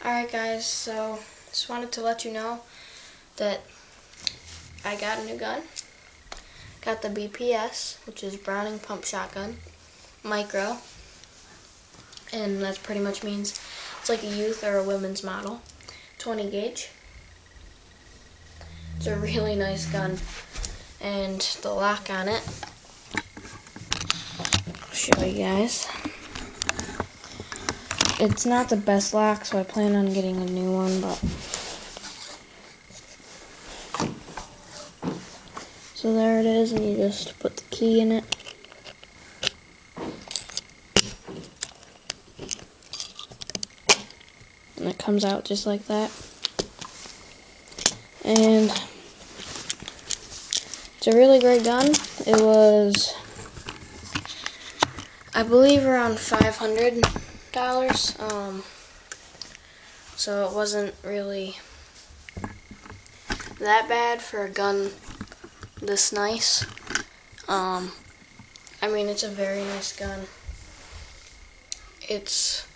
Alright guys, so just wanted to let you know that I got a new gun. Got the BPS, which is Browning Pump Shotgun Micro, and that pretty much means it's like a youth or a women's model. 20 gauge. It's a really nice gun, and the lock on it, I'll show you guys. It's not the best lock, so I plan on getting a new one, but so there it is, and you just put the key in it. And it comes out just like that. And it's a really great gun. It was, I believe, around $500. So it wasn't really that bad for a gun this nice. I mean, it's a very nice gun. It's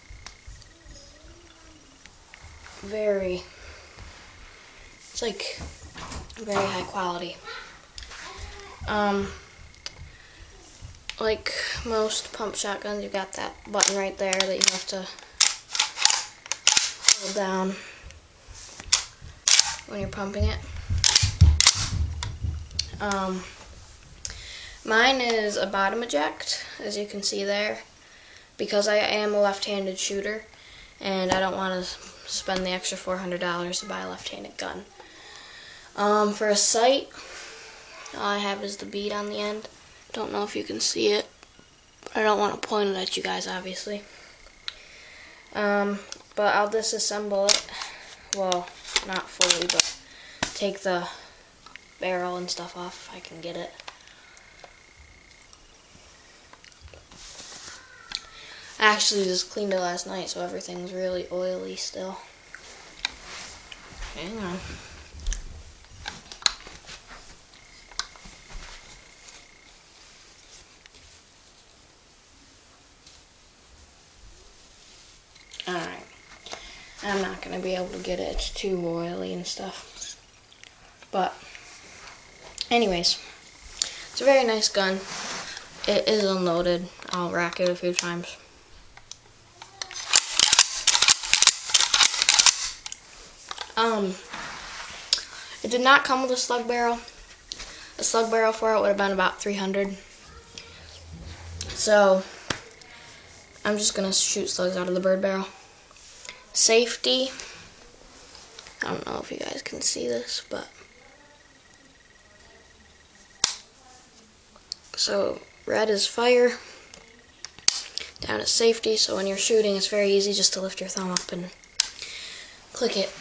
like very high quality. Like most pump shotguns, you got that button right there that you have to hold down when you're pumping it. Mine is a bottom eject, as you can see there, because I am a left-handed shooter and I don't want to spend the extra $400 to buy a left-handed gun. For a sight, all I have is the bead on the end. Don't know if you can see it. I don't want to point it at you guys, obviously. But I'll disassemble it. Well, not fully, but take the barrel and stuff off if I can get it. I actually just cleaned it last night, so everything's really oily still. Hang on. Alright. I'm not going to be able to get it. It's too oily and stuff. But, anyways. It's a very nice gun. It is unloaded. I'll rack it a few times. It did not come with a slug barrel. A slug barrel for it would have been about $300. So, I'm just going to shoot slugs out of the bird barrel. Safety. I don't know if you guys can see this, but so red is fire, down is safety, so when you're shooting it's very easy just to lift your thumb up and click it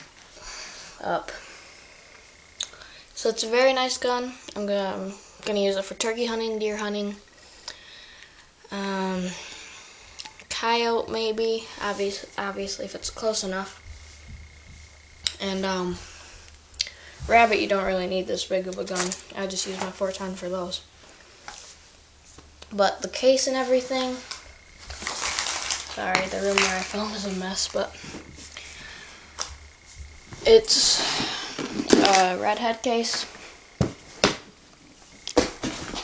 up. So it's a very nice gun. I'm gonna use it for turkey hunting, deer hunting, coyote maybe, obviously if it's close enough. And rabbit, you don't really need this big of a gun. I just use my 410 for those. But the case and everything, sorry, the room where I film is a mess, but it's a Redhead case.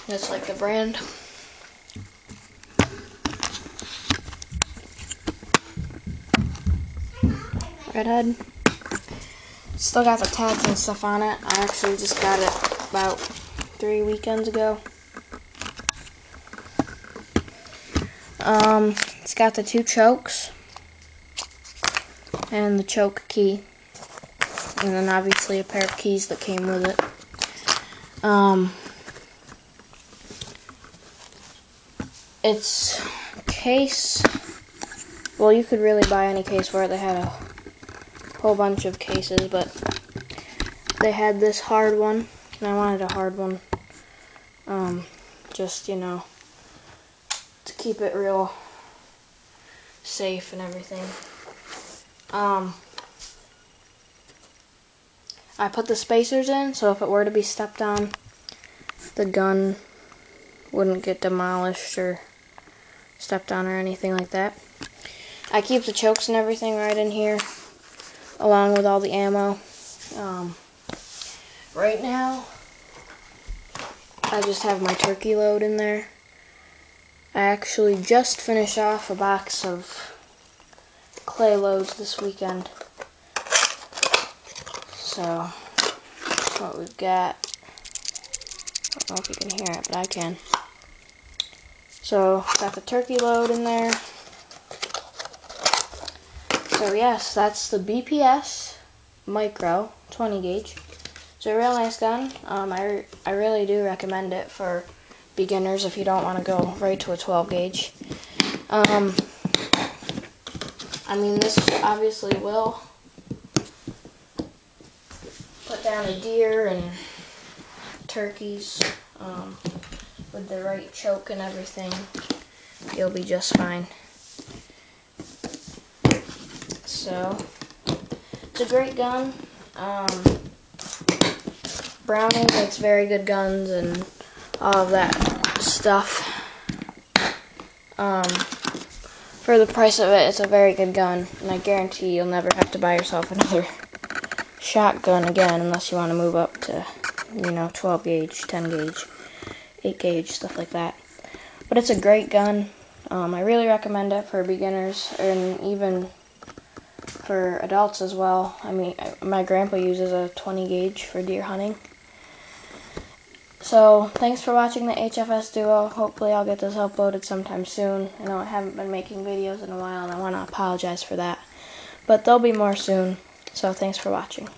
That's like the brand. Redhead. Still got the tags and stuff on it. I actually just got it about 3 weekends ago. It's got the 2 chokes and the choke key, and then obviously a pair of keys that came with it. It's case, well, you could really buy any case for it. They had a whole bunch of cases, but they had this hard one, and I wanted a hard one, just, you know, to keep it real safe and everything. I put the spacers in, so if it were to be stepped on, the gun wouldn't get demolished or stepped on or anything like that. I keep the chokes and everything right in here. along with all the ammo. Right now, I just have my turkey load in there. I actually just finished off a box of clay loads this weekend. So, that's what we've got. I don't know if you can hear it, but I can. So, got the turkey load in there. So yes, that's the BPS Micro 20 gauge. It's a real nice gun. I really do recommend it for beginners if you don't want to go right to a 12 gauge. I mean, this obviously will put down a deer and turkeys with the right choke and everything. You'll be just fine. So, it's a great gun. Browning makes very good guns and all of that stuff. For the price of it, it's a very good gun, and I guarantee you'll never have to buy yourself another shotgun again unless you want to move up to, 12 gauge, 10 gauge, 8 gauge, stuff like that. But it's a great gun. I really recommend it for beginners and even for adults as well. I mean, my grandpa uses a 20 gauge for deer hunting. So, thanks for watching the HFS Duo. Hopefully I'll get this uploaded sometime soon. I know I haven't been making videos in a while and I want to apologize for that. But there'll be more soon. So, thanks for watching.